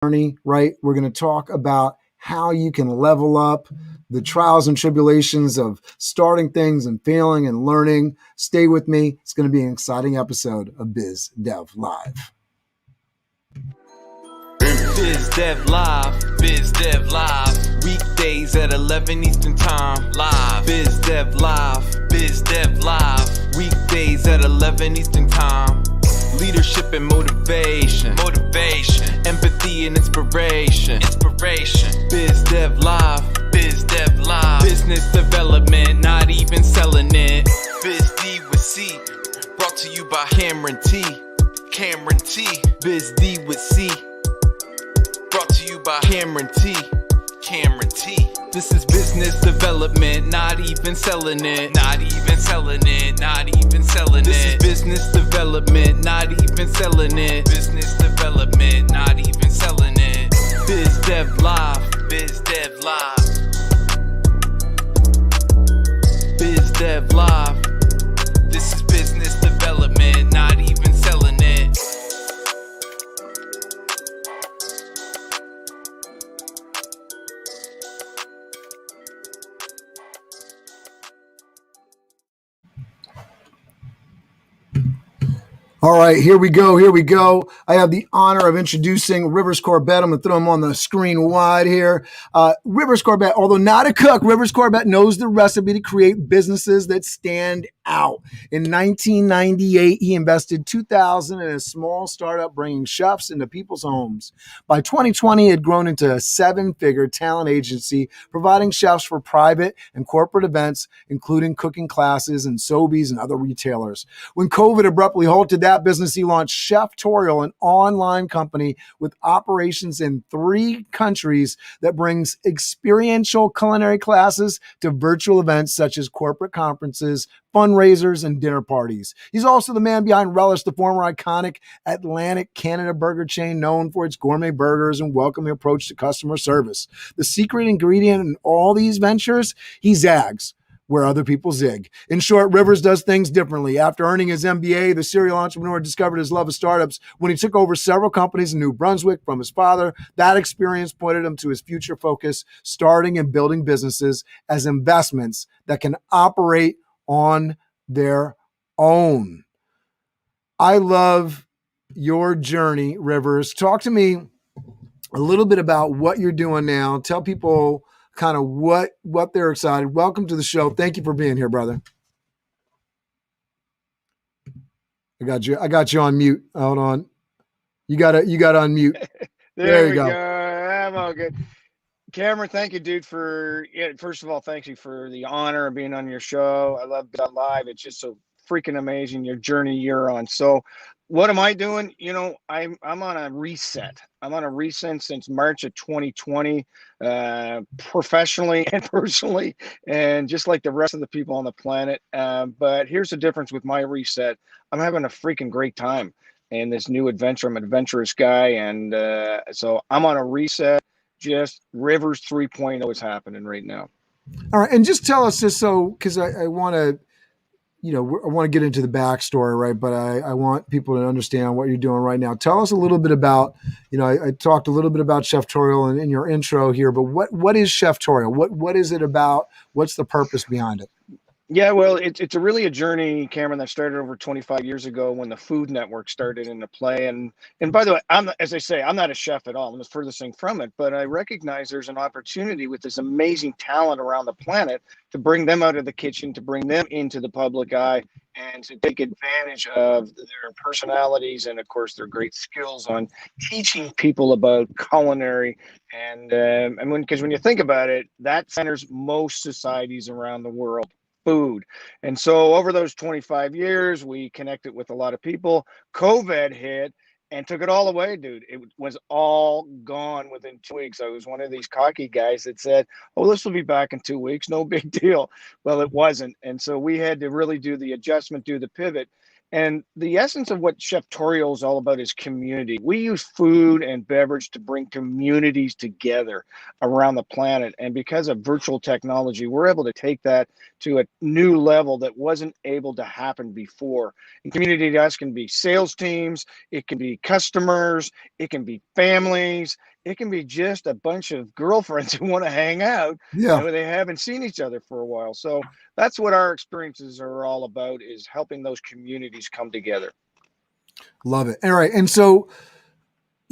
journey, right? We're going to talk about how you can level up, the trials and tribulations of starting things and failing and learning. Stay with me. It's going to be an exciting episode of Biz Dev Live. Biz Dev Live, Biz Dev Live. Weekdays at 11 Eastern Time, live. Biz Dev Live, Biz Dev Live. Weekdays at 11 Eastern Time. Leadership and motivation, empathy and inspiration, Biz Dev Live, Biz Dev Live. Business development, not even selling it. Biz D with C, brought to you by Cameron T. Biz D with C, brought to you by Cameron T. This is business development, not even selling it. This is business development, not even selling it. Business development, not even selling it. Biz Dev Live, Biz Dev Live. Biz Dev Live. This is business development, not even selling it. All right, here we go. I have the honor of introducing Rivers Corbett. I'm going to throw him on the screen wide here. Rivers Corbett, although not a cook, Rivers Corbett knows the recipe to create businesses that stand out. In 1998, he invested $2,000 in a small startup bringing chefs into people's homes. By 2020, it had grown into a seven-figure talent agency providing chefs for private and corporate events, including cooking classes and Sobeys and other retailers. When COVID abruptly halted that business, he launched ChefTorial, an online company with operations in 3 countries that brings experiential culinary classes to virtual events such as corporate conferences, fundraisers, and dinner parties. He's also the man behind Relish, the former iconic Atlantic Canada burger chain known for its gourmet burgers and welcoming approach to customer service. The secret ingredient in all these ventures, he zags where other people zig. In short, Rivers does things differently. After earning his MBA, the serial entrepreneur discovered his love of startups when he took over several companies in New Brunswick from his father. That experience pointed him to his future focus, starting and building businesses as investments that can operate on their own. I love your journey, Rivers. Talk to me a little bit about what you're doing now. Tell people kind of what they're excited. Welcome to the show. Thank you for being here, brother. I got you on mute. Hold on. You got to unmute. there you go. I'm all good. Cameron, thank you, dude, first of all, thank you for the honor of being on your show. I love that live. It's just so freaking amazing, your journey you're on. So what am I doing? You know, I'm on a reset. I'm on a reset since March of 2020, professionally and personally, and just like the rest of the people on the planet. But here's the difference with my reset. I'm having a freaking great time in this new adventure. I'm an adventurous guy. And so I'm on a reset. Just Rivers 3.0 is happening right now. All right. And just tell us this, so, because I want to, I want to get into the backstory, right? But I want people to understand what you're doing right now. Tell us a little bit about, I talked a little bit about ChefTorial in your intro here, but what is ChefTorial? What is it about? What's the purpose behind it? Yeah, well, it's really a journey, Cameron, that started over 25 years ago when the Food Network started into play. And by the way, as I say, I'm not a chef at all. I'm the furthest thing from it. But I recognize there's an opportunity with this amazing talent around the planet to bring them out of the kitchen, to bring them into the public eye, and to take advantage of their personalities and, of course, their great skills on teaching people about culinary. And because when you think about it, that centers most societies around the world. Food. And so over those 25 years, we connected with a lot of people. COVID hit and took it all away, dude. It was all gone within 2 weeks. I was one of these cocky guys that said, oh, this will be back in 2 weeks. No big deal. Well, it wasn't. And so we had to really do the adjustment, do the pivot. And the essence of what ChefTorial is all about is community. We use food and beverage to bring communities together around the planet. And because of virtual technology, we're able to take that to a new level that wasn't able to happen before. And community to us can be sales teams, it can be customers, it can be families, it can be just a bunch of girlfriends who want to hang out Yeah. and they haven't seen each other for a while. So that's what our experiences are all about, is helping those communities come together. Love it. All right. And so,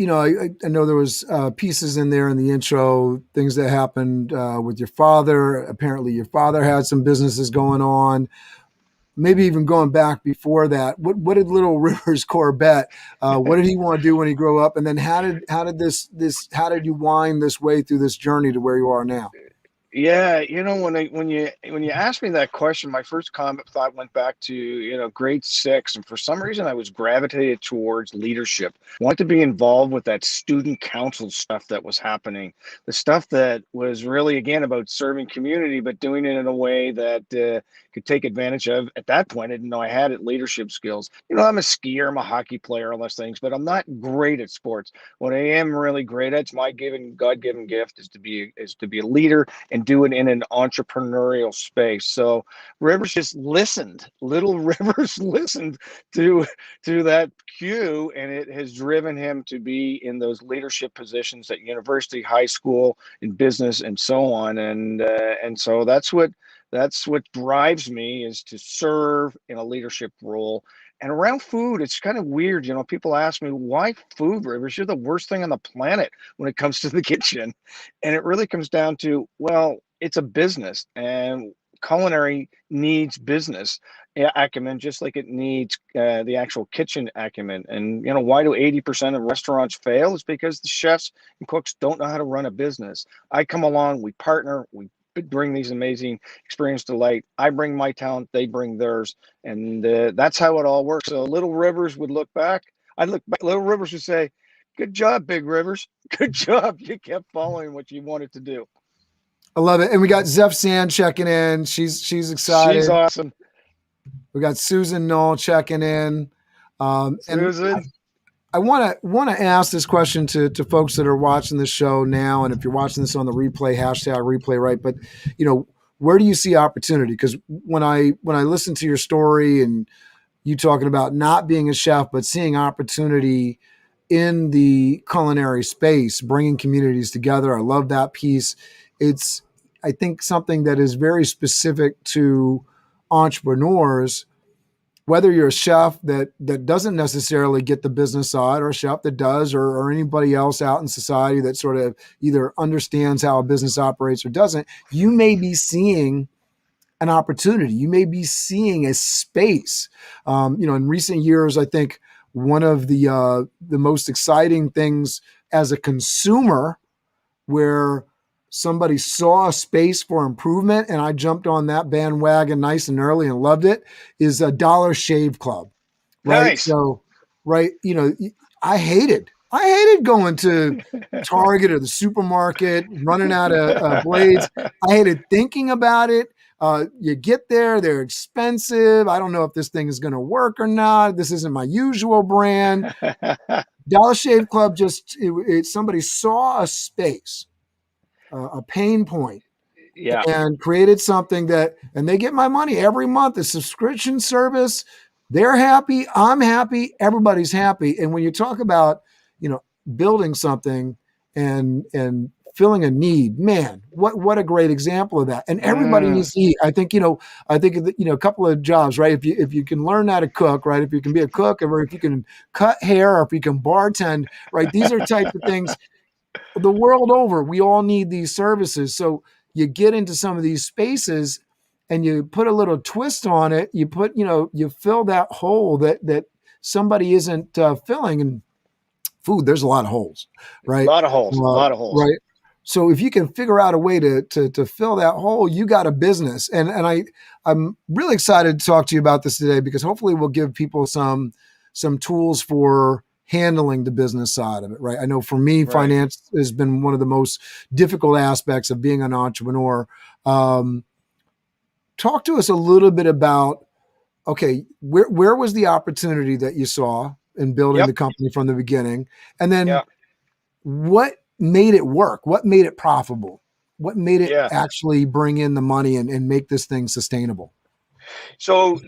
I know there was pieces in there in the intro, things that happened with your father. Apparently your father had some businesses going on, maybe even going back before that. What did little Rivers Corbett, what did he want to do when he grew up? And then how did you wind this way through this journey to where you are now? Yeah, when you asked me that question, my first comment thought went back to grade 6, and for some reason I was gravitated towards leadership. Wanted to be involved with that student council stuff that was happening, the stuff that was really again about serving community, but doing it in a way that could take advantage of. At that point, I didn't know I had it, leadership skills. I'm a skier, I'm a hockey player, all those things, but I'm not great at sports. What I am really great at, it's my God-given gift, is to be a leader and do it in an entrepreneurial space. So Rivers just listened. Little Rivers listened to that cue, and it has driven him to be in those leadership positions at university, high school, in business, and so on. And so that's what drives me, is to serve in a leadership role. And around food, it's kind of weird. People ask me, why food, Rivers? You're the worst thing on the planet when it comes to the kitchen. And it really comes down to, well, it's a business, and culinary needs business acumen, just like it needs the actual kitchen acumen. And, why do 80% of restaurants fail? Is because the chefs and cooks don't know how to run a business. I come along, we partner, we bring these amazing experience to light. I bring my talent, they bring theirs, and that's how it all works. So Little Rivers would look back. I'd look back. Little Rivers would say, "Good job, Big Rivers. Good job. You kept following what you wanted to do." I love it. And we got Zeph Sand checking in. She's excited. She's awesome. We got Susan Knoll checking in. And Susan. I want to ask this question to folks that are watching this show now, and if you're watching this on the replay, #replay, right? But where do you see opportunity? Because when I listen to your story and you talking about not being a chef but seeing opportunity in the culinary space, bringing communities together, I love that piece. It's, I think, something that is very specific to entrepreneurs, whether you're a chef that doesn't necessarily get the business side, or a chef that does, or anybody else out in society that sort of either understands how a business operates or doesn't. You may be seeing an opportunity. You may be seeing a space. In recent years, I think one of the most exciting things as a consumer, where somebody saw a space for improvement and I jumped on that bandwagon nice and early and loved it, is a Dollar Shave Club, right? Nice. So, right, I hated going to Target or the supermarket, running out of blades. I hated thinking about it. You get there, they're expensive. I don't know if this thing is going to work or not. This isn't my usual brand. Dollar Shave Club, somebody saw a space, a pain point, Yeah. and created something and they get my money every month. The subscription service, they're happy, I'm happy, everybody's happy. And when you talk about, building something and filling a need, man, what a great example of that. And everybody needs to eat. I think, a couple of jobs, right? If you can learn how to cook, right? If you can be a cook, or if you can cut hair, or if you can bartend, right? These are types of things the world over. We all need these services. So you get into some of these spaces and you put a little twist on it. You fill that hole that somebody isn't filling. And food, there's a lot of holes, right? A lot of holes. Right. So if you can figure out a way to fill that hole, you got a business. And I'm really excited to talk to you about this today, because hopefully we'll give people some tools for handling the business side of it, right? I know for me, Right. Finance has been one of the most difficult aspects of being an entrepreneur. Talk to us a little bit about, okay, where was the opportunity that you saw in building the company from the beginning? And then what made it work? What made it profitable? What made it actually bring in the money and make this thing sustainable? So,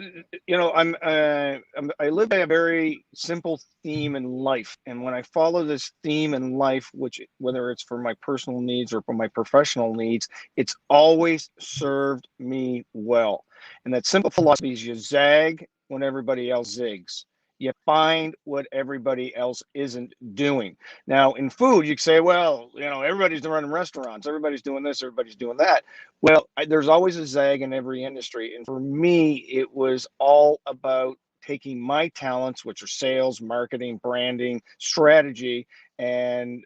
I live by a very simple theme in life, and when I follow this theme in life, which whether it's for my personal needs or for my professional needs, it's always served me well. And that simple philosophy is you zag when everybody else zigs. You find what everybody else isn't doing. Now, in food, you can say, well, everybody's running restaurants, everybody's doing this, everybody's doing that. Well, there's always a zag in every industry. And for me, it was all about taking my talents, which are sales, marketing, branding, strategy, and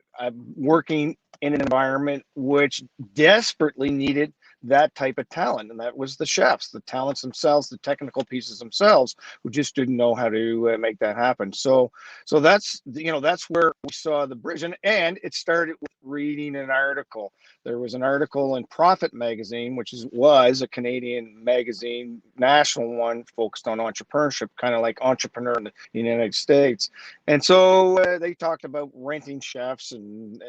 working in an environment which desperately needed that type of talent. And that was the chefs, the talents themselves, the technical pieces themselves, who just didn't know how to make that happen. So that's where we saw the bridge. And it started with reading an article. There was an article in Profit magazine, which was a Canadian magazine, national one, focused on entrepreneurship, kind of like Entrepreneur in the United States. And so they talked about renting chefs and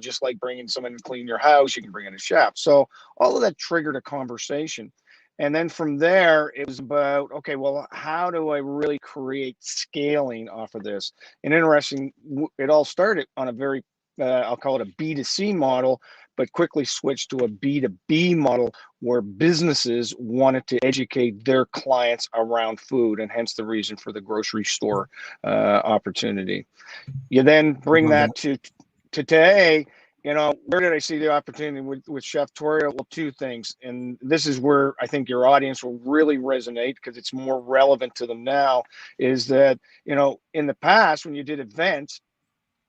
just like bringing someone to clean your house, you can bring in a chef. So all of that triggered a conversation. And then from there, it was about, okay, well, how do I really create scaling off of this? And interesting, it all started on a very, I'll call it a B2C model, but quickly switched to a B2B model where businesses wanted to educate their clients around food, and hence the reason for the grocery store opportunity. You then bring that to today. Where did I see the opportunity with ChefTorial? Well, two things. And this is where I think your audience will really resonate because it's more relevant to them now, is that, in the past, when you did events,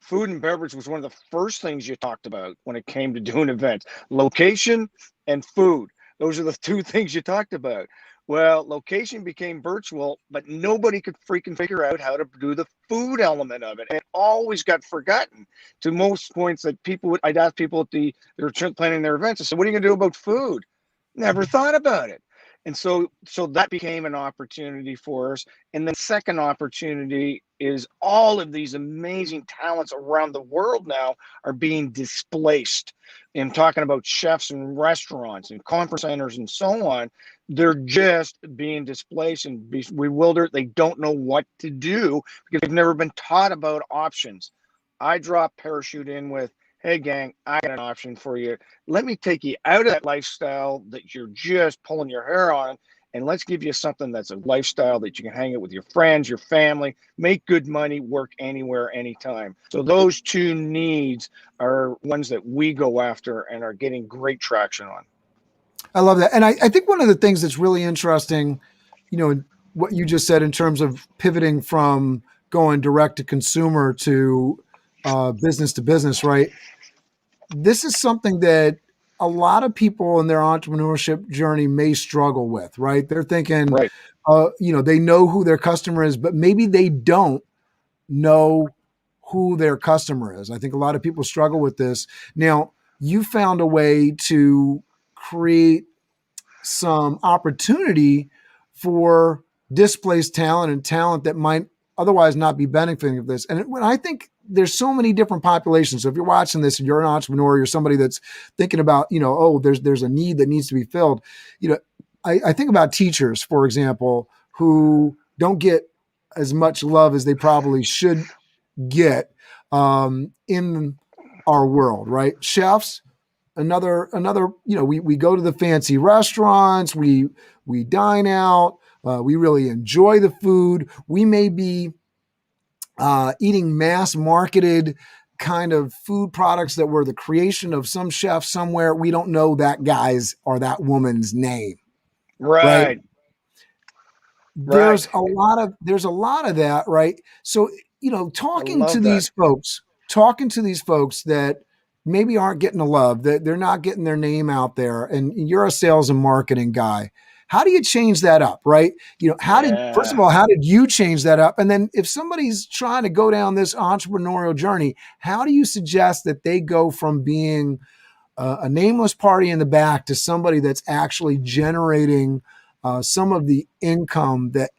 food and beverage was one of the first things you talked about when it came to doing events. Location and food. Those are the two things you talked about. Well, location became virtual, but nobody could freaking figure out how to do the food element of it. And it always got forgotten to most points that I'd ask people they were planning their events. I said, what are you going to do about food? Never thought about it. And so that became an opportunity for us. And the second opportunity is all of these amazing talents around the world now are being displaced. I'm talking about chefs and restaurants and conference centers and so on. They're just being displaced and bewildered. They don't know what to do because they've never been taught about options. I drop parachute in with, hey, gang, I got an option for you. Let me take you out of that lifestyle that you're just pulling your hair on, and let's give you something that's a lifestyle that you can hang out with your friends, your family, make good money, work anywhere, anytime. So those two needs are ones that we go after and are getting great traction on. I love that. And I think one of the things that's really interesting, what you just said in terms of pivoting from going direct to consumer to business to business, right? This is something that a lot of people in their entrepreneurship journey may struggle with, right? They're thinking, Right. They know who their customer is, but maybe they don't know who their customer is. I think a lot of people struggle with this. Now, you found a way to create some opportunity for displaced talent and talent that might otherwise not be benefiting of this. And when I think there's so many different populations. So if you're watching this and you're an entrepreneur, you're somebody that's thinking about, there's a need that needs to be filled. I think about teachers, for example, who don't get as much love as they probably should get in our world, right? Chefs, another, we go to the fancy restaurants, we dine out, we really enjoy the food. We may be eating mass marketed kind of food products that were the creation of some chef somewhere. We don't know that guy's or that woman's name. Right. There's a lot of that, right? So, talking to these folks that maybe aren't getting the love, that they're not getting their name out there, and you're a sales and marketing guy. How do you change that up, right? First of all, how did you change that up? And then if somebody's trying to go down this entrepreneurial journey, how do you suggest that they go from being a nameless party in the back to somebody that's actually generating some of the income that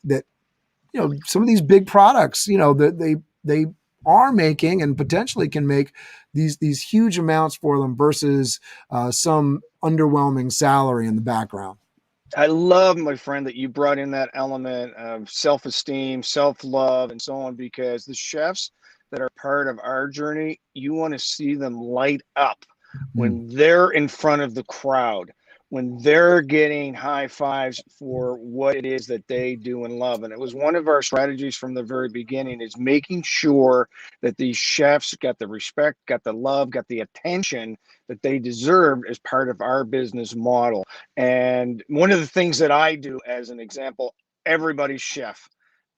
some of these big products, that they are making and potentially can make these huge amounts for them versus some underwhelming salary in the background? I love, my friend, that you brought in that element of self-esteem, self-love, and so on, because the chefs that are part of our journey, you want to see them light up Mm, when they're in front of the crowd, when they're getting high fives for what it is that they do and love. And it was one of our strategies from the very beginning, is making sure that these chefs got the respect, got the love, got the attention that they deserved as part of our business model. And one of the things that I do, as an example, everybody's chef.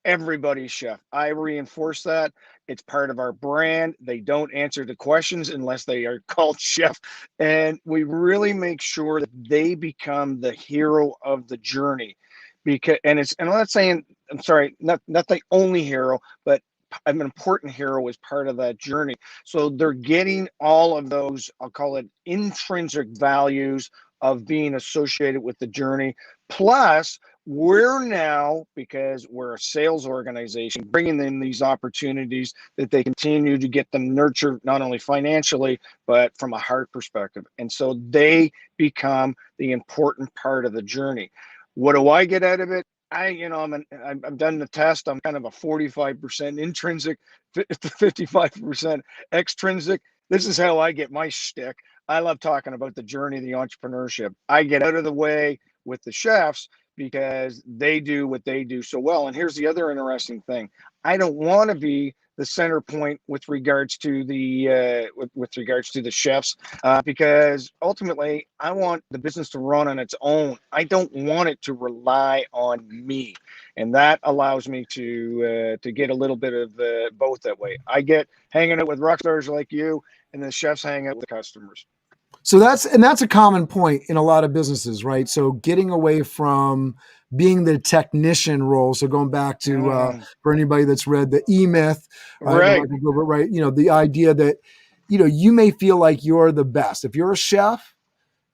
Everybody's chef. I reinforce that. It's part of our brand. They don't answer the questions unless they are called chef. And we really make sure that they become the hero of the journey. Because, and I'm not saying, I'm sorry, not the only hero, but an important hero as part of that journey. So they're getting all of those, I'll call it intrinsic values of being associated with the journey. Plus, we're now, because we're a sales organization, bringing them these opportunities that they continue to get them nurtured, not only financially, but from a heart perspective. And so they become the important part of the journey. What do I get out of it? I've done the test. I'm kind of a 45% intrinsic, 55% extrinsic. This is how I get my shtick. I love talking about the journey of the entrepreneurship. I get out of the way with the chefs because they do what they do so well. And here's the other interesting thing: I don't want to be the center point with regards to the with regards to the chefs, because ultimately I want the business to run on its own. I don't want it to rely on me, and that allows me to get a little bit of both that way. I get hanging out with rock stars like you, and the chefs hang out with the customers. So that's a common point in a lot of businesses, right? So getting away from being the technician role. So going back to for anybody that's read the E Myth, right? The Right. Michael Gilbert, right? The idea that you may feel like you're the best if you're a chef,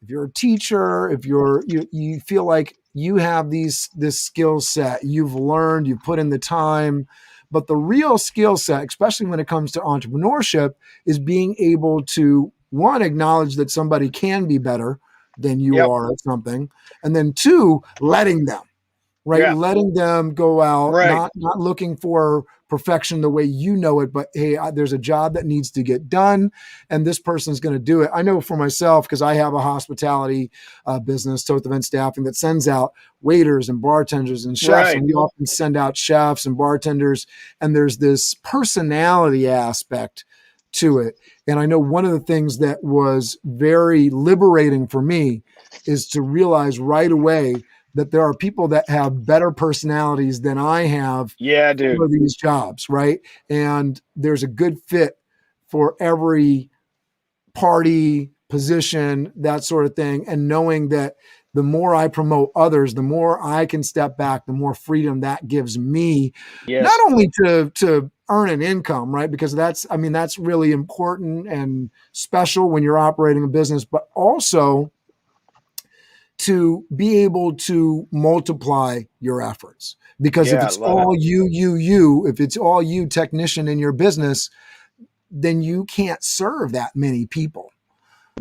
if you're a teacher, if you feel like you have this skill set, you've learned, you put in the time. But the real skill set, especially when it comes to entrepreneurship, is being able to, one, acknowledge that somebody can be better than you Yep. are at something, and then two, letting them, right? Yeah. Letting them go out, Right. not looking for perfection the way you know it, but hey, there's a job that needs to get done, and this person's going to do it. I know for myself, because I have a hospitality business, Toth Event Staffing, that sends out waiters and bartenders and chefs, and Right. we often send out chefs and bartenders, and there's this personality aspect to it. And I know one of the things that was very liberating for me is to realize right away that there are people that have better personalities than I have Yeah, dude. for these jobs, right? And there's a good fit for every party, position, that sort of thing. And knowing that the more I promote others, the more I can step back, the more freedom that gives me, not Yes. only to earn an income, right? Because that's really important and special when you're operating a business, but also to be able to multiply your efforts. Because if Yeah, I it's love it. all you, if it's all you, technician, in your business, then you can't serve that many people.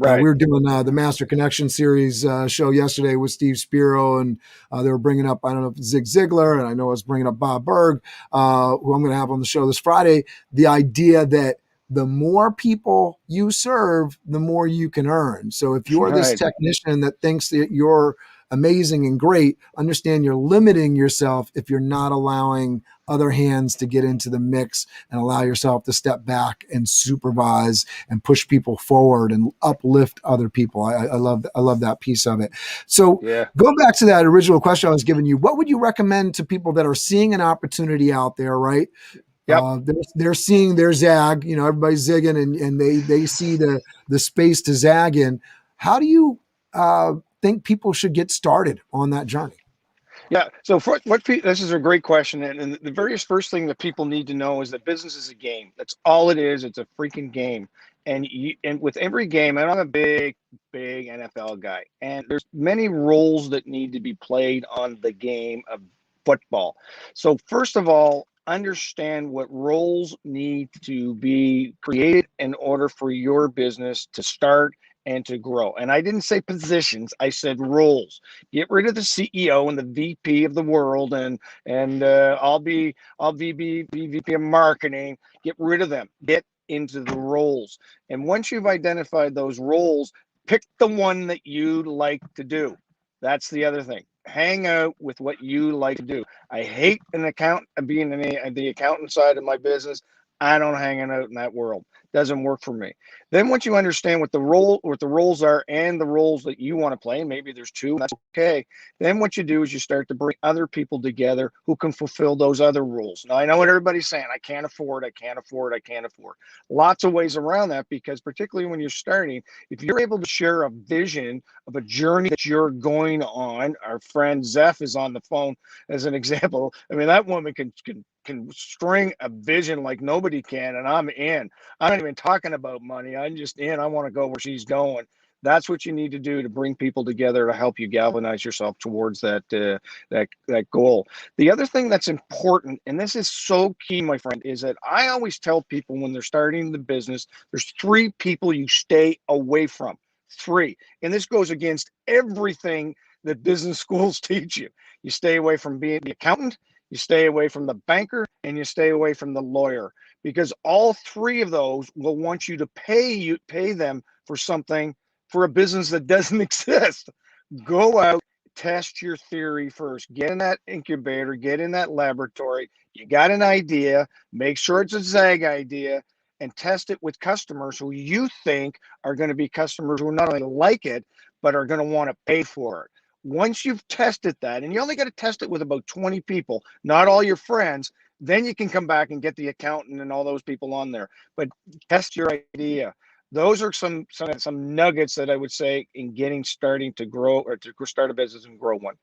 We Right. were doing the Master Connection series show yesterday with Steve Spiro, and they were bringing up, I don't know, if Zig Ziglar, and I know I was bringing up Bob Berg, who I'm going to have on the show this Friday. The idea that the more people you serve, the more you can earn. So if you're this Right. technician that thinks that you're amazing and great, understand you're limiting yourself if you're not allowing other hands to get into the mix and allow yourself to step back and supervise and push people forward and uplift other people. I love that piece of it. So Yeah. going back to that original question I was giving you, what would you recommend to people that are seeing an opportunity out there, right? Yep. They're seeing their zag, everybody's zigging, and they see the space to zag in. How do you think people should get started on that journey? Yeah. So this is a great question, and the very first thing that people need to know is that business is a game. That's all it is. It's a freaking game. And with every game, and I'm a big NFL guy, and there's many roles that need to be played on the game of football. So first of all, understand what roles need to be created in order for your business to start and to grow. And I didn't say positions, I said roles. Get rid of the CEO and the VP of the world, and I'll be VP of marketing. Get rid of them. Get into the roles. And once you've identified those roles, pick the one that you like to do. That's the other thing. Hang out with what you like to do. I hate an account being in the accountant side of my business. I don't hang out in that world. Doesn't work for me. Then once you understand what the roles are and the roles that you want to play, maybe there's two, that's okay. Then what you do is you start to bring other people together who can fulfill those other roles. Now I know what everybody's saying. I can't afford, I can't afford, I can't afford. Lots of ways around that, because particularly when you're starting, if you're able to share a vision of a journey that you're going on, our friend Zeph is on the phone as an example. I mean, that woman can string a vision like nobody can, and I'm in. I'm not even talking about money. I'm just in. I want to go where she's going. That's what you need to do to bring people together to help you galvanize yourself towards that goal. The other thing that's important, and this is so key, my friend, is that I always tell people when they're starting the business, there's three people you stay away from. Three. And this goes against everything that business schools teach you. You stay away from being the accountant, you stay away from the banker, and you stay away from the lawyer, because all three of those will want you to pay them for something, for a business that doesn't exist. Go out, test your theory first. Get in that incubator, get in that laboratory. You got an idea, make sure it's a ZAG idea, and test it with customers who you think are going to be customers who not only like it, but are going to want to pay for it. Once you've tested that, and you only got to test it with about 20 people, not all your friends, then you can come back and get the accountant and all those people on there. But test your idea. Those are some nuggets that I would say in starting to grow, or to start a business and grow one.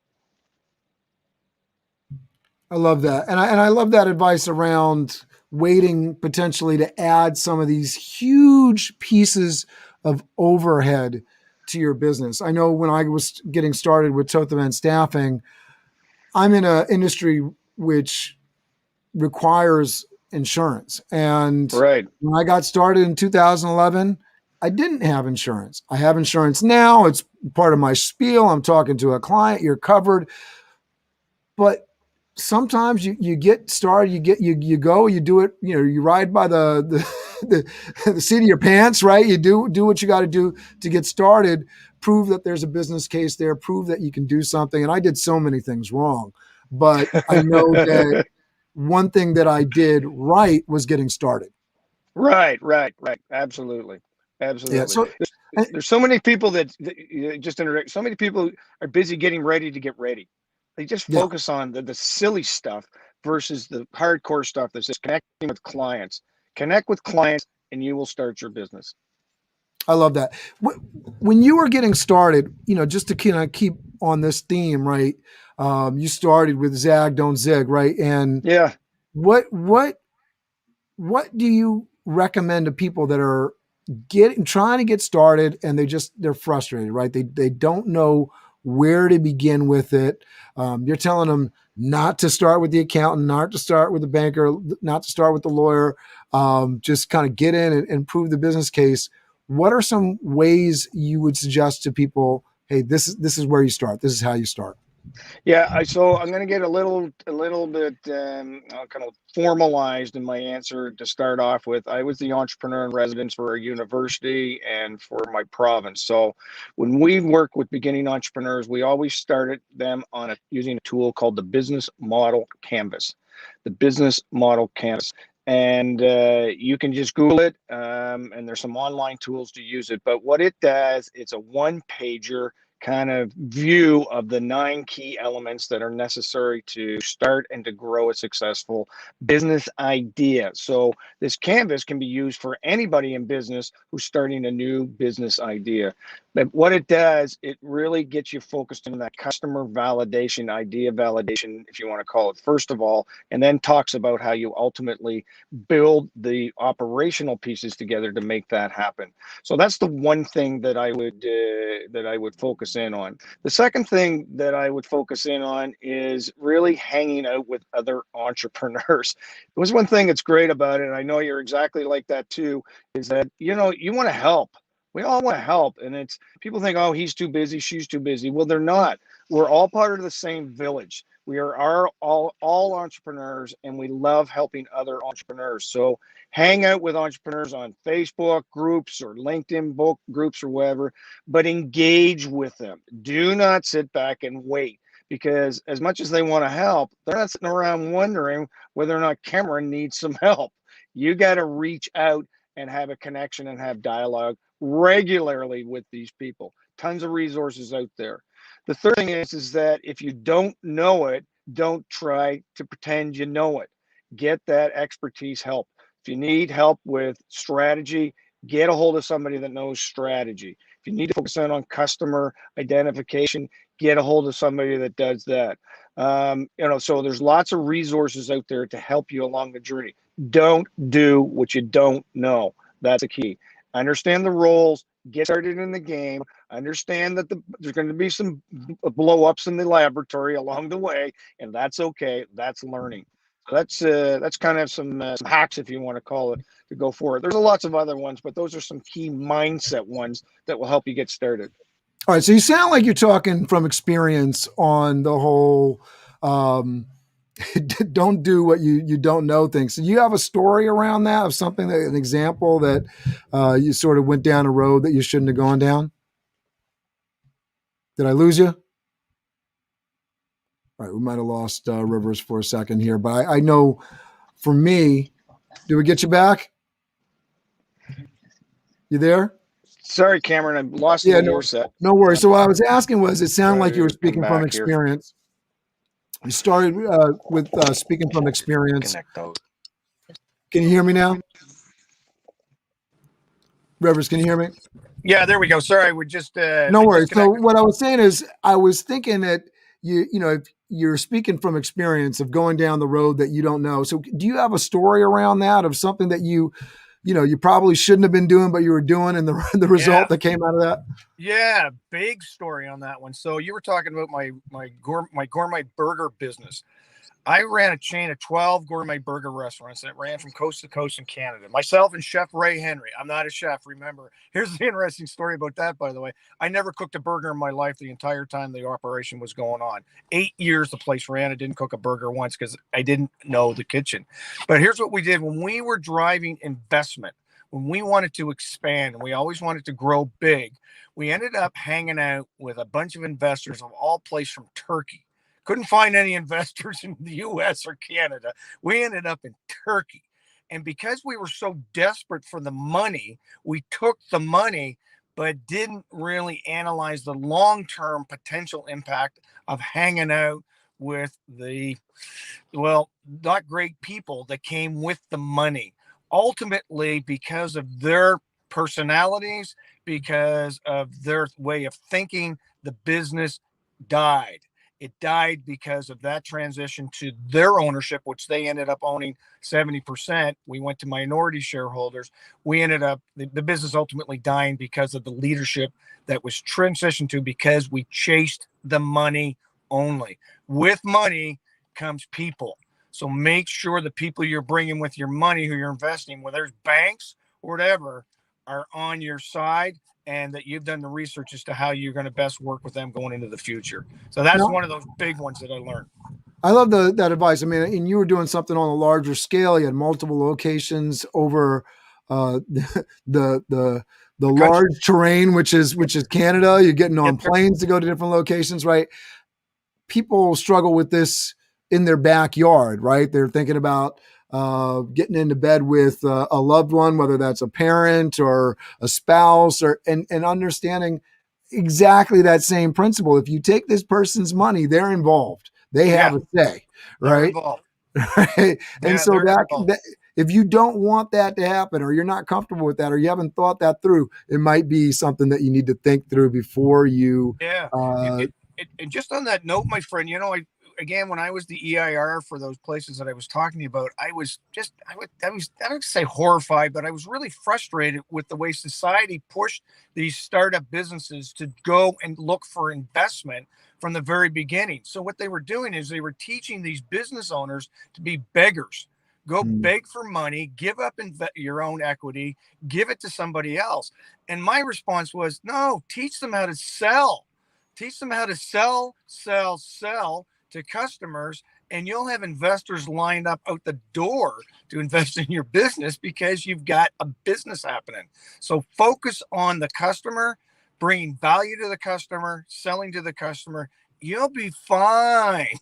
I love that. And I love that advice around waiting potentially to add some of these huge pieces of overhead to your business. I know when I was getting started with Toth Event Staffing, I'm in an industry which requires insurance. And Right. when I got started in 2011, I didn't have insurance. I have insurance now. It's part of my spiel. I'm talking to a client, you're covered. But sometimes you get started, you go, you do it, you ride by the seat of your pants, right? You do what you got to do to get started, prove that there's a business case there, prove that you can do something. And I did so many things wrong, but I know that one thing that I did right was getting started. Right. Absolutely. Yeah. Absolutely. So, There's so many people just interact. So many people are busy getting ready to get ready. They just yeah, focus on the silly stuff versus the hardcore stuff that's just connecting with clients. Connect with clients and you will start your business. I love that. When you were getting started, just to kind of keep on this theme, right? You started with Zag, don't zig, right? And Yeah. what do you recommend to people that are trying to get started and they're frustrated, right? They don't know where to begin with it. You're telling them not to start with the accountant, not to start with the banker, not to start with the lawyer. Just kind of get in and prove the business case. What are some ways you would suggest to people? Hey, this is where you start. This is how you start. Yeah, so I'm going to get a little bit kind of formalized in my answer to start off with. I was the entrepreneur in residence for a university and for my province. So when we work with beginning entrepreneurs, we always started them on using a tool called the Business Model Canvas. The Business Model Canvas. And you can just Google it, and there's some online tools to use it. But what it does, it's a one-pager kind of view of the 9 key elements that are necessary to start and to grow a successful business idea. So this canvas can be used for anybody in business who's starting a new business idea. But what it does, it really gets you focused on that customer validation, idea validation, if you want to call it, first of all, and then talks about how you ultimately build the operational pieces together to make that happen. So that's the one thing that I would focus in on. The second thing that I would focus in on is really hanging out with other entrepreneurs. It was one thing that's great about it, and I know you're exactly like that too, is that you want to help. We all want to help. And it's people think, oh, he's too busy, she's too busy. Well, they're not. We're all part of the same village. We are all entrepreneurs, and we love helping other entrepreneurs. So hang out with entrepreneurs on Facebook groups or LinkedIn book groups or whatever, but engage with them. Do not sit back and wait, because as much as they want to help, they're not sitting around wondering whether or not Cameron needs some help. You got to reach out and have a connection and have dialogue regularly with these people. Tons of resources out there. The third thing is that if you don't know it, don't try to pretend you know it. Get that expertise help. If you need help with strategy, get a hold of somebody that knows strategy. If you need to focus on customer identification, get a hold of somebody that does that. So there's lots of resources out there to help you along the journey. Don't do what you don't know. That's a key. Understand the roles, get started in the game, understand that there's going to be some blow-ups in the laboratory along the way, and that's okay. That's learning. So that's kind of some hacks, if you want to call it, to go forward. There's lots of other ones, but those are some key mindset ones that will help you get started. All right. So you sound like you're talking from experience on the whole don't do what you don't know things. So you have a story around that of something that an example that you sort of went down a road that you shouldn't have gone down? Did I lose you? All right, we might have lost Rivers for a second here, but I know for me, did we get you back? You there? Sorry, Cameron, I lost your set. No worries. So what I was asking was, it sounded like you were speaking from experience. You started with speaking from experience. Can you hear me now? Rivers, can you hear me? Yeah, there we go. Sorry, we just no worries. So what I was saying is, I was thinking that you know, if you're speaking from experience of going down the road that you don't know. So do you have a story around that of something that you probably shouldn't have been doing, but you were doing, and the result that came out of that? Yeah, big story on that one. So you were talking about my gourmet burger business. I ran a chain of 12 gourmet burger restaurants that ran from coast to coast in Canada. Myself and Chef Ray Henry. I'm not a chef, remember. Here's the interesting story about that, by the way. I never cooked a burger in my life the entire time the operation was going on. 8 years the place ran. I didn't cook a burger once because I didn't know the kitchen. But here's what we did. When we were driving investment, when we wanted to expand, and we always wanted to grow big, we ended up hanging out with a bunch of investors of all places from Turkey. Couldn't find any investors in the US or Canada. We ended up in Turkey. And because we were so desperate for the money, we took the money, but didn't really analyze the long-term potential impact of hanging out with not great people that came with the money. Ultimately, because of their personalities, because of their way of thinking, the business died. It died because of that transition to their ownership, which they ended up owning 70%. We went to minority shareholders. We ended up, the business ultimately dying because of the leadership that was transitioned to, because we chased the money only. With money comes people. So make sure the people you're bringing with your money, who you're investing, whether it's banks or whatever, are on your side, and that you've done the research as to how you're going to best work with them going into the future. So that's one of those big ones that I learned. I love that advice. I mean, and you were doing something on a larger scale. You had multiple locations over the large terrain, which is Canada. You're getting on planes to go to different locations, right? People struggle with this in their backyard, right? They're thinking about getting into bed with a loved one, whether that's a parent or a spouse, and understanding exactly that same principle. If you take this person's money, they're involved. They have a say, right? Right. And so that if you don't want that to happen, or you're not comfortable with that, or you haven't thought that through, it might be something that you need to think through before you. And just on that note, my friend, again, when I was the EIR for those places that I was talking to you about, I was I don't say horrified, but I was really frustrated with the way society pushed these startup businesses to go and look for investment from the very beginning. So what they were doing is they were teaching these business owners to be beggars. Go beg for money, give up your own equity, give it to somebody else. And my response was, no, teach them how to sell. Teach them how to sell to customers, and you'll have investors lined up out the door to invest in your business because you've got a business happening. So focus on the customer, bringing value to the customer, selling to the customer. You'll be fine.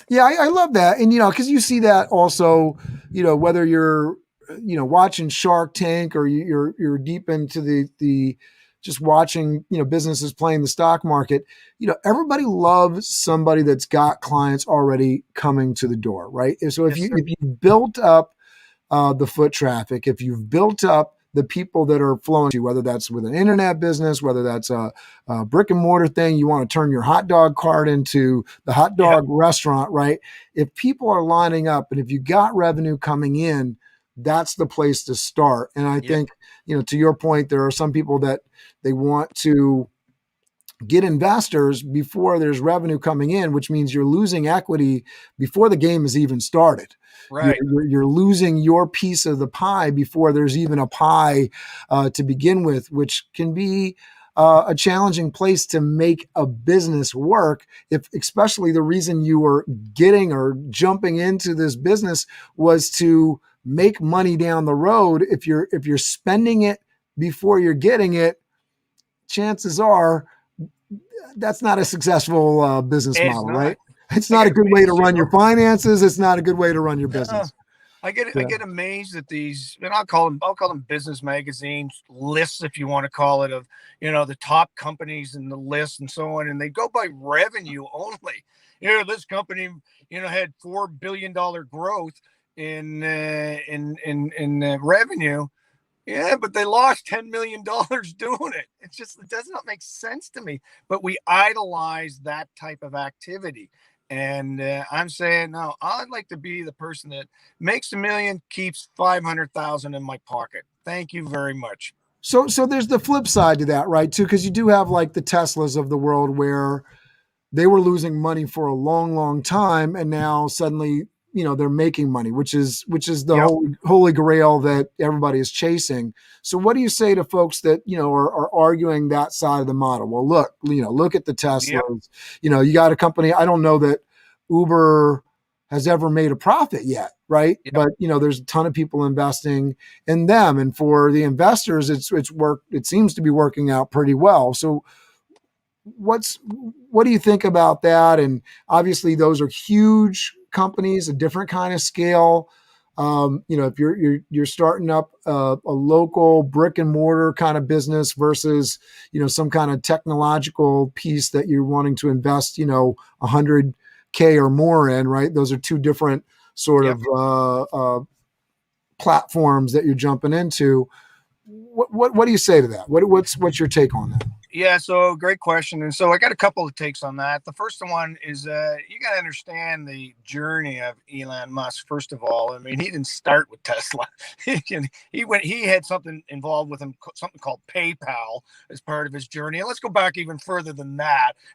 Yeah, I love that. And, because you see that also, whether you're, watching Shark Tank or you're deep into the just watching, businesses playing the stock market, everybody loves somebody that's got clients already coming to the door, right? So if you've built up the foot traffic, if you've built up the people that are flowing to you, whether that's with an internet business, whether that's a brick and mortar thing, you want to turn your hot dog cart into the hot dog restaurant, right? If people are lining up and if you got revenue coming in, that's the place to start. And I think, to your point, there are some people that they want to get investors before there's revenue coming in, which means you're losing equity before the game has even started. Right. You're losing your piece of the pie before there's even a pie to begin with, which can be a challenging place to make a business work. If especially the reason you were getting or jumping into this business was to make money down the road. If you're spending it before you're getting it, chances are that's not a successful business model, right? It's not a good way to run your finances. It's not a good way to run your business. I get amazed at these, and I'll call them business magazines, lists, if you want to call it, of, the top companies and the list and so on. And they go by revenue only. This company, had $4 billion growth in revenue. Yeah, but they lost $10 million doing it. It does not make sense to me. But we idolize that type of activity. And I'm saying, no, I'd like to be the person that makes $1 million, keeps 500,000 in my pocket. Thank you very much. So there's the flip side to that, right? Too, because you do have like the Teslas of the world where they were losing money for a long, long time, and now suddenly, they're making money, which is the holy grail that everybody is chasing. So what do you say to folks that, are arguing that side of the model? Well, look at the Teslas, you got a company. I don't know that Uber has ever made a profit yet. Right. Yep. But, there's a ton of people investing in them. And for the investors, it seems to be working out pretty well. So what do you think about that? And obviously those are huge companies, a different kind of scale. If you're starting up a local brick and mortar kind of business versus, some kind of technological piece that you're wanting to invest, $100K or more in, right? Those are two different sort of platforms that you're jumping into. What do you say to that? What's your take on that? Yeah, so great question. And so I got a couple of takes on that. The first one is you got to understand the journey of Elon Musk. First of all, I mean, he didn't start with Tesla. he had something involved with him, something called PayPal as part of his journey. And let's go back even further than that.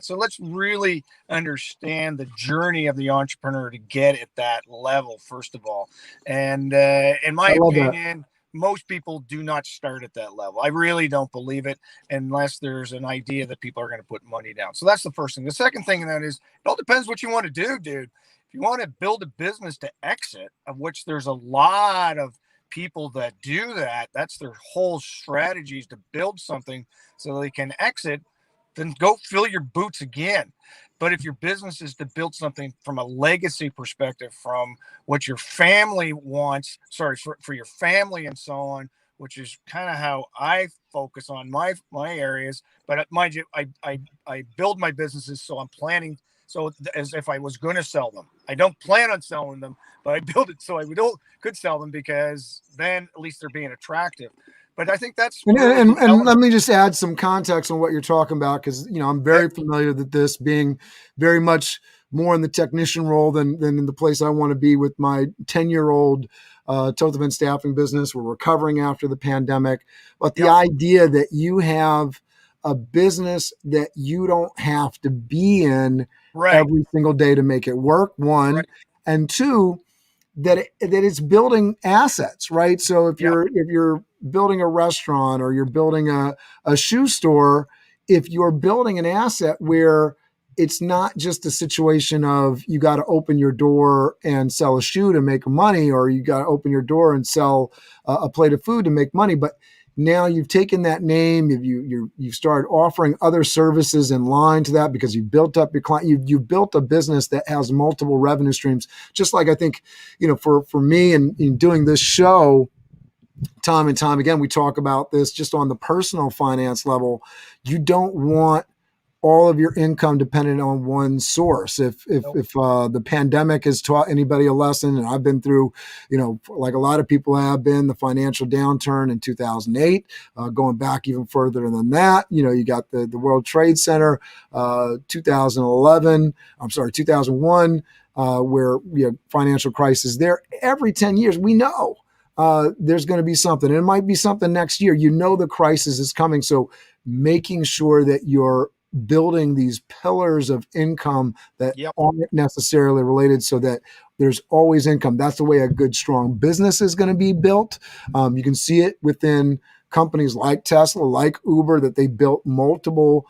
So let's really understand the journey of the entrepreneur to get at that level, first of all. And in my opinion, most people do not start at that level. I really don't believe it unless there's an idea that people are going to put money down. So that's the first thing. The second thing that is, it all depends what you want to do, dude. If you want to build a business to exit, of which there's a lot of people that do that, that's their whole strategies to build something so they can exit, then go fill your boots again. But if your business is to build something from a legacy perspective, from what your family wants, for your family and so on, which is kind of how I focus on my areas. But mind you, I build my businesses so I'm planning so as if I was going to sell them. I don't plan on selling them, but I build it so I could sell them, because then at least they're being attractive. But I think that's and let me just add some context on what you're talking about, because I'm very familiar with this, being very much more in the technician role than in the place I want to be with my 10-year-old Toth event staffing business. We're recovering after the pandemic, but the idea that you have a business that you don't have to be in every single day to make it work, one, and two, that it's building assets, right? So if Yep. you're building a restaurant or you're building a shoe store, if you're building an asset where it's not just a situation of you got to open your door and sell a shoe to make money, or you got to open your door and sell a plate of food to make money, but now you've taken that name, you've started offering other services in line to that because you've built up your client, you've built a business that has multiple revenue streams. Just like I think, for me and in doing this show, time and time again, we talk about this just on the personal finance level. You don't want all of your income dependent on one source. If the pandemic has taught anybody a lesson, and I've been through, like a lot of people have been, the financial downturn in 2008, going back even further than that. You got the World Trade Center, 2001, where financial crisis there. Every 10 years, we know there's going to be something. It might be something next year. The crisis is coming. So making sure that you're building these pillars of income that aren't necessarily related, so that there's always income. That's the way a good, strong business is going to be built. You can see it within companies like Tesla, like Uber, that they built multiple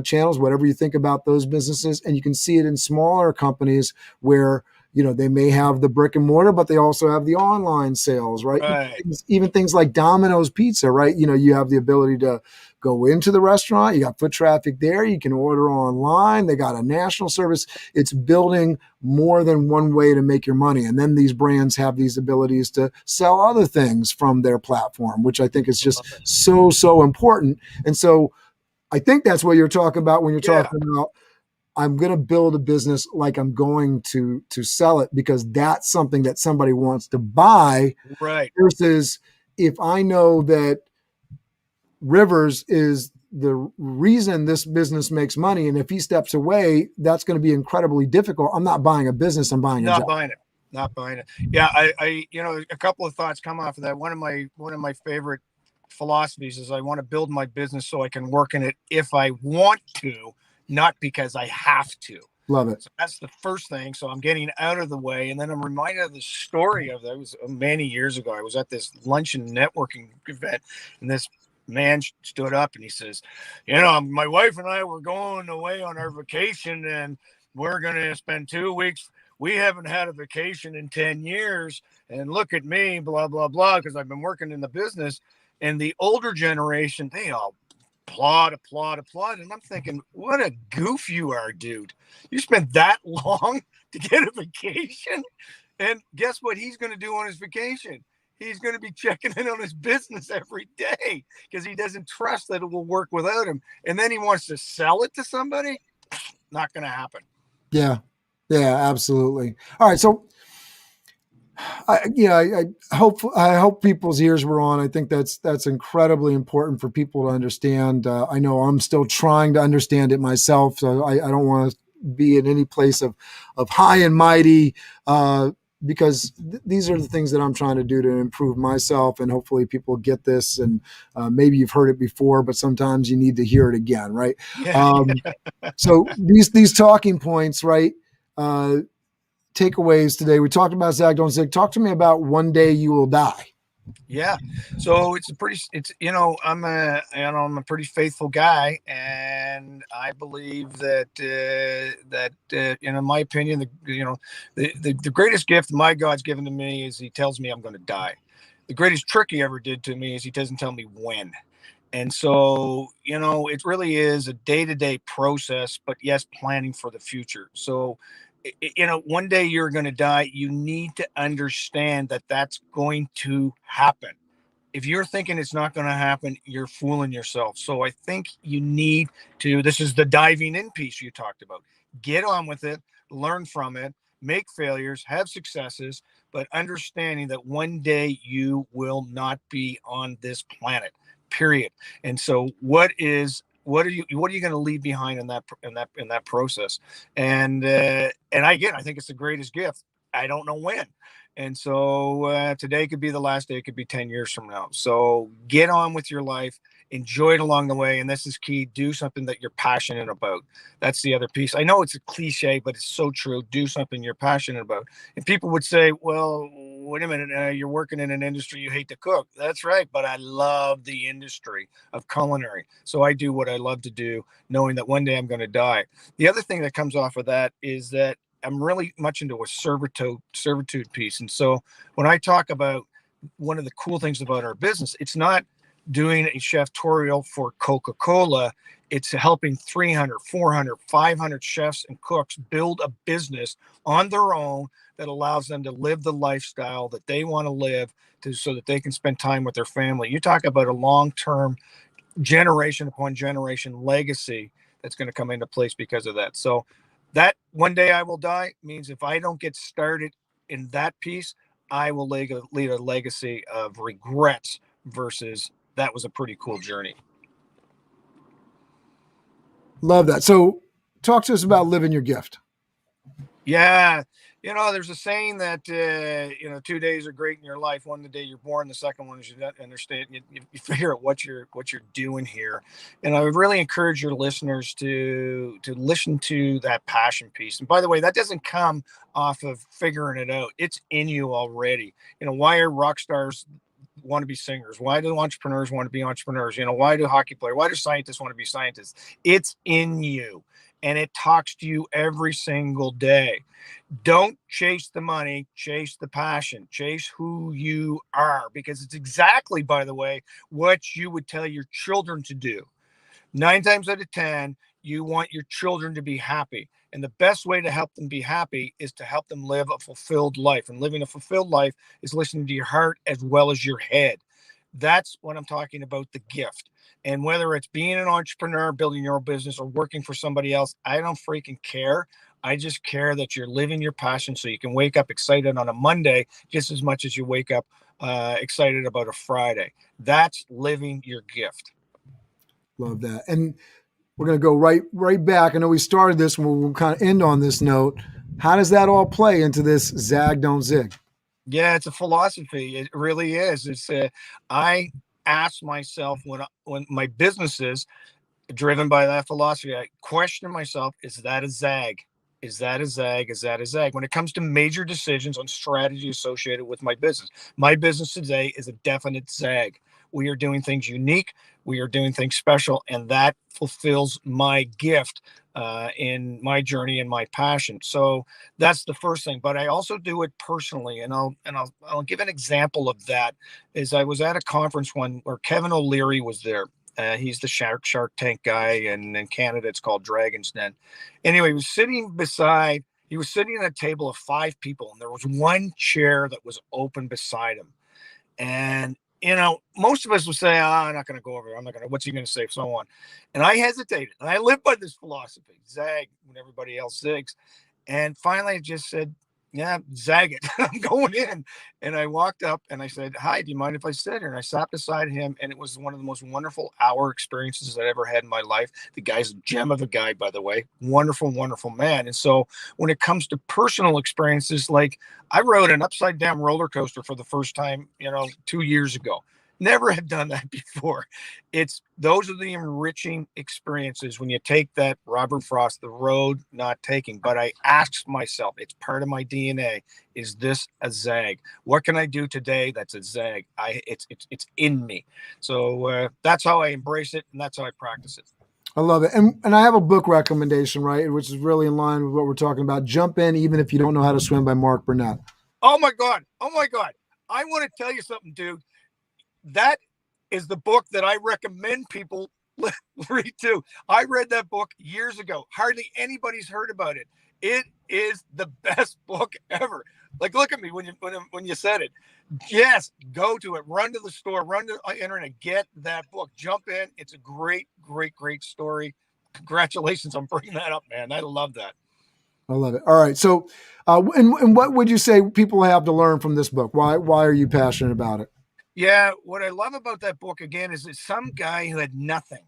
channels, whatever you think about those businesses. And you can see it in smaller companies where they may have the brick and mortar, but they also have the online sales, right? Even things like Domino's Pizza, right? You have the ability to go into the restaurant. You got foot traffic there. You can order online. They got a national service. It's building more than one way to make your money. And then these brands have these abilities to sell other things from their platform, which I think is just so important. And so I think that's what you're talking about when you're talking about, I'm going to build a business like I'm going to sell it, because that's something that somebody wants to buy. Right. Versus if I know that Rivers is the reason this business makes money, and if he steps away, that's going to be incredibly difficult. I'm not buying a business. I'm buying a job. Not buying it. Yeah. I a couple of thoughts come off of that. One of my favorite philosophies is I want to build my business so I can work in it if I want to, not because I have to. Love it. So that's the first thing. So I'm getting out of the way. And then I'm reminded of the story of that. It was many years ago. I was at this lunch and networking event, and this man stood up and he says, my wife and I were going away on our vacation, and we're going to spend 2 weeks. We haven't had a vacation in 10 years. And look at me, blah, blah, blah, because I've been working in the business. And the older generation, they all applaud. And I'm thinking, what a goof you are, dude. You spent that long to get a vacation? And guess what he's going to do on his vacation? He's going to be checking in on his business every day because he doesn't trust that it will work without him. And then he wants to sell it to somebody. Not going to happen. Yeah, absolutely. All right. So I hope people's ears were on. I think that's incredibly important for people to understand. I know I'm still trying to understand it myself, so I don't want to be in any place of high and mighty, because these are the things that I'm trying to do to improve myself, and hopefully people get this. And maybe you've heard it before, but sometimes you need to hear it again, right? So these talking points, right? Takeaways today. We talked about Zag, don't zig. Talk to me about one day you will die. Yeah. So I'm a pretty faithful guy, and I believe that in my opinion, the greatest gift my God's given to me is He tells me I'm going to die. The greatest trick He ever did to me is He doesn't tell me when. And so, it really is a day-to-day process, but yes, planning for the future. So, one day you're going to die. You need to understand that that's going to happen. If you're thinking it's not going to happen, you're fooling yourself. So I think you need to, this is the diving in piece you talked about. Get on with it, learn from it, make failures, have successes, but understanding that one day you will not be on this planet, period. And so what are you going to leave behind in that process? And I think it's the greatest gift. I don't know when. And so today could be the last day, it could be 10 years from now. So get on with your life, enjoy it along the way. And this is key. Do something that you're passionate about. That's the other piece. I know it's a cliche, but it's so true. Do something you're passionate about. And people would say, well, wait a minute, you're working in an industry you hate to cook. That's right. But I love the industry of culinary. So I do what I love to do, knowing that one day I'm going to die. The other thing that comes off of that is that I'm really much into a servitude piece. And so when I talk about one of the cool things about our business, it's not doing a ChefTorial for Coca-Cola. It's helping 300, 400, 500 chefs and cooks build a business on their own that allows them to live the lifestyle that they want to live so that they can spend time with their family. You talk about a long-term, generation upon generation legacy that's going to come into place because of that. So that one day I will die means if I don't get started in that piece, I will lead a legacy of regrets versus that was a pretty cool journey. Love that. So talk to us about living your gift. Yeah. There's a saying that, 2 days are great in your life. One, the day you're born. The second one is you understand, you figure out what you're doing here. And I would really encourage your listeners to listen to that passion piece. And by the way, that doesn't come off of figuring it out. It's in you already. Why are rock stars want to be singers? Why do entrepreneurs want to be entrepreneurs? Why do hockey players, why do scientists want to be scientists? It's in you. And it talks to you every single day. Don't chase the money, chase the passion, chase who you are, because it's exactly, by the way, what you would tell your children to do. 9 times out of 10, you want your children to be happy. And the best way to help them be happy is to help them live a fulfilled life. And living a fulfilled life is listening to your heart as well as your head. That's what I'm talking about, the gift. And whether it's being an entrepreneur, building your own business, or working for somebody else, I don't freaking care. I just care that you're living your passion so you can wake up excited on a Monday just as much as you wake up excited about a Friday. That's living your gift. Love that. And we're going to go right back. I know we started this and we'll kind of end on this note. How does that all play into this zag, don't zig? Yeah, it's a philosophy. It really is. It's I ask myself when my business is driven by that philosophy, I question myself, is that a zag? Is that a zag? Is that a zag? When it comes to major decisions on strategy associated with my business today is a definite zag. We are doing things unique. We are doing things special, and that fulfills my gift in my journey and my passion. So that's the first thing. But I also do it personally, and I'll give an example of that. Is I was at a conference where Kevin O'Leary was there. He's the Shark Tank guy, and in Canada it's called Dragon's Den. Anyway, he was sitting at a table of 5 people, and there was one chair that was open beside him. And most of us would say, I'm not going to go over there. What's he going to say? So on. And I hesitated. And I live by this philosophy, zag when everybody else zigs. And finally I just said, yeah, zag it. I'm going in. And I walked up and I said, hi, do you mind if I sit here? And I sat beside him. And it was one of the most wonderful hour experiences I ever had in my life. The guy's a gem of a guy, by the way. Wonderful, wonderful man. And so when it comes to personal experiences, like I rode an upside down roller coaster for the first time, 2 years ago. Never had done that before. Those are the enriching experiences when you take that Robert Frost, the road not taking. But I ask myself, it's part of my DNA. Is this a zag? What can I do today that's a zag? It's in me. So that's how I embrace it, and that's how I practice it. I love it. And I have a book recommendation, right, which is really in line with what we're talking about. Jump In, Even If You Don't Know How to Swim by Mark Burnett. Oh, my God. I want to tell you something, dude. That is the book that I recommend people read too. I read that book years ago. Hardly anybody's heard about it. It is the best book ever. Like, look at me when you said it. Yes, go to it. Run to the store. Run to the internet. Get that book. Jump in. It's a great, great, great story. Congratulations on bringing that up, man. I love that. I love it. All right. So, and what would you say people have to learn from this book? Why are you passionate about it? Yeah, what I love about that book, again, is it's some guy who had nothing,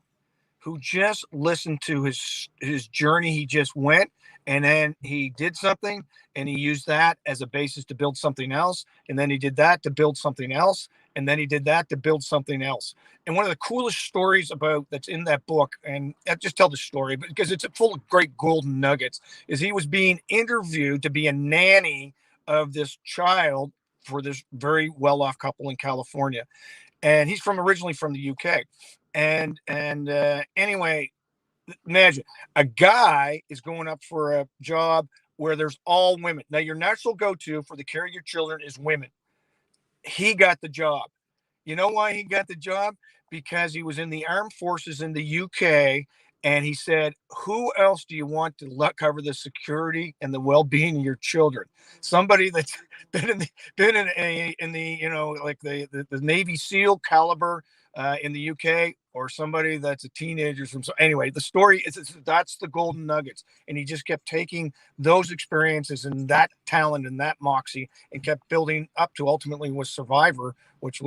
who just listened to his journey. He just went, and then he did something, and he used that as a basis to build something else, and then he did that to build something else, and then he did that to build something else. And one of the coolest stories about that's in that book, and I just tell the story because it's full of great golden nuggets, is he was being interviewed to be a nanny of this child for this very well-off couple in California. And he's originally from the UK. And anyway, imagine a guy is going up for a job where there's all women. Now, your natural go-to for the care of your children is women. He got the job. You know why he got the job? Because he was in the armed forces in the UK, and he said, who else do you want to cover the security and the well-being of your children? Somebody that's been in the you know, like the Navy SEAL caliber in the UK, or somebody that's a teenager from. So anyway, the story is that's the golden nuggets, and he just kept taking those experiences and that talent and that moxie and kept building up to ultimately was Survivor, which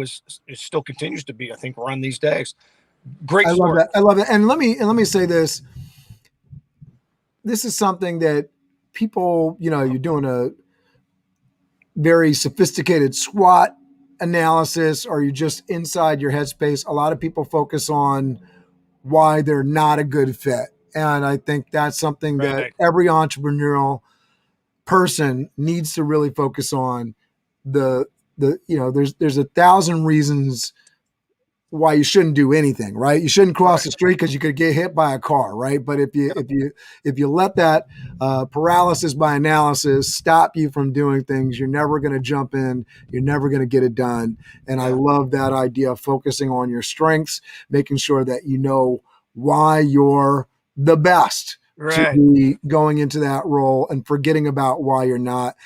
it still continues to be, I think, run these days. Great story. Love that. I love it. And let me say this. This is something that people, you know, you're doing a very sophisticated SWOT analysis, or you just inside your headspace. A lot of people focus on why they're not a good fit. And I think that's something that every entrepreneurial person needs to really focus on. The you know, there's 1,000 reasons why you shouldn't do anything, right? You shouldn't cross the street because you could get hit by a car, right? But if you let that paralysis by analysis stop you from doing things, you're never going to jump in. You're never going to get it done. And I love that idea of focusing on your strengths, making sure that you know why you're the best. To be going into that role and forgetting about why you're not.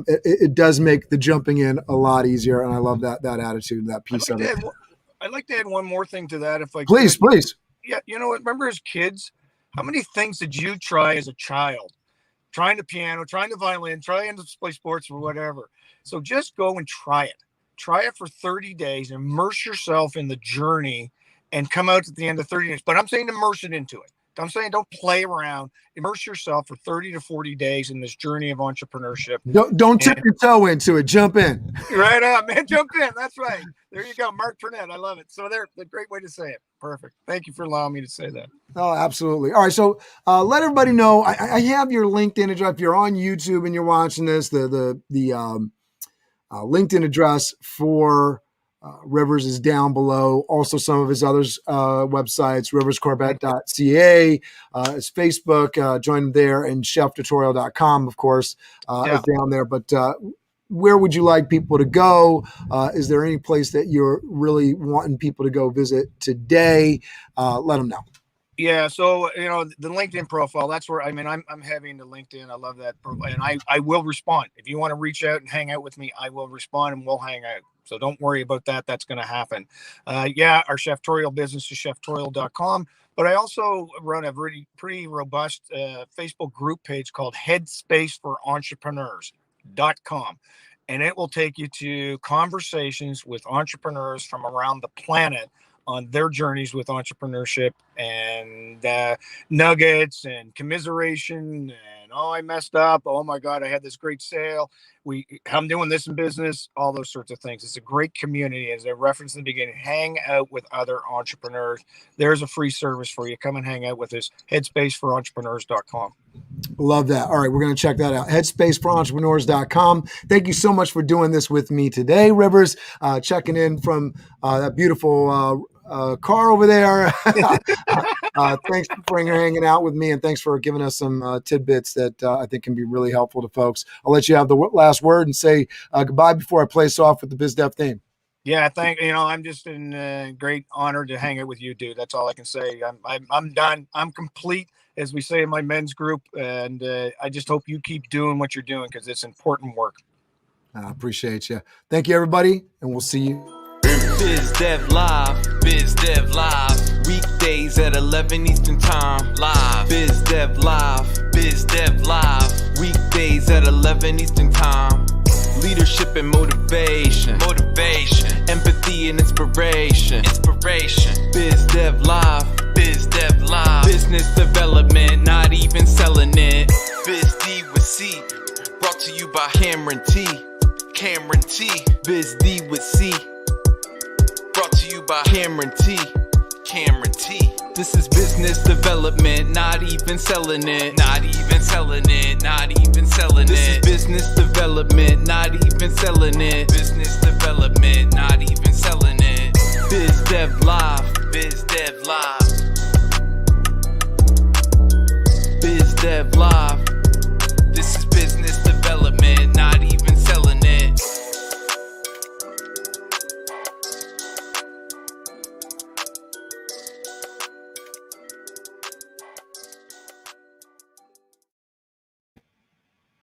It does make the jumping in a lot easier, and I love that attitude, that piece of it. I'd like to add one more thing to that, if I please. Yeah, you know what? Remember as kids, how many things did you try as a child? Trying the piano, trying the violin, trying to play sports or whatever. So just go and try it. Try it for 30 days, immerse yourself in the journey, and come out at the end of 30 days. But I'm saying immerse it into it. I'm saying don't play around. Immerse yourself for 30 to 40 days in this journey of entrepreneurship. Don't tip your toe into it. Jump in. Right on, man. Jump in. That's right. There you go. Mark Purnett. I love it. So there, a great way to say it. Perfect. Thank you for allowing me to say that. Oh, absolutely. All right. So let everybody know, I have your LinkedIn address. If you're on YouTube and you're watching this, the LinkedIn address for Rivers is down below. Also, some of his other websites, riverscorbett.ca, his Facebook, join him there, and ChefTorial.com, of course, is down there. But where would you like people to go? Is there any place that you're really wanting people to go visit today? Let them know. Yeah, so you know the LinkedIn profile. That's where I'm heavy into LinkedIn. I love that, and I will respond if you want to reach out and hang out with me. I will respond and we'll hang out. So don't worry about that. That's going to happen. Our ChefTorial business is cheftorial.com. But I also run a pretty robust Facebook group page called Headspace for Entrepreneurs.com. And it will take you to conversations with entrepreneurs from around the planet on their journeys with entrepreneurship, and nuggets and commiseration and, oh, I messed up. Oh my God, I had this great sale. I'm doing this in business, all those sorts of things. It's a great community. As I referenced in the beginning, hang out with other entrepreneurs. There's a free service for you. Come and hang out with us. Headspaceforentrepreneurs.com. Love that. All right, we're going to check that out. Headspaceforentrepreneurs.com. Thank you so much for doing this with me today, Rivers. Checking in from that beautiful car over there. Thanks for hanging out with me, and thanks for giving us some tidbits that I think can be really helpful to folks. I'll let you have the last word and say goodbye before I play us off with the BizDev theme. Yeah, I'm just in great honor to hang out with you, dude. That's all I can say. I'm done. I'm complete, as we say in my men's group, and I just hope you keep doing what you're doing because it's important work. I appreciate you. Thank you, everybody, and we'll see you. BizDev Live, weekdays at 11 Eastern Time, live. BizDev Live, weekdays at 11 Eastern Time. Leadership and motivation, empathy and inspiration. BizDev Live. business development, not even selling it. Biz D with C, brought to you by Cameron T. Cameron T. Biz D with C, brought to you by Cameron T. Cameron T. This is business development, not even selling it. Not even selling it, not even selling it. This is business development, not even selling it. Business development, not even selling it. Biz Dev Live, Biz Dev Live. Biz Dev Live.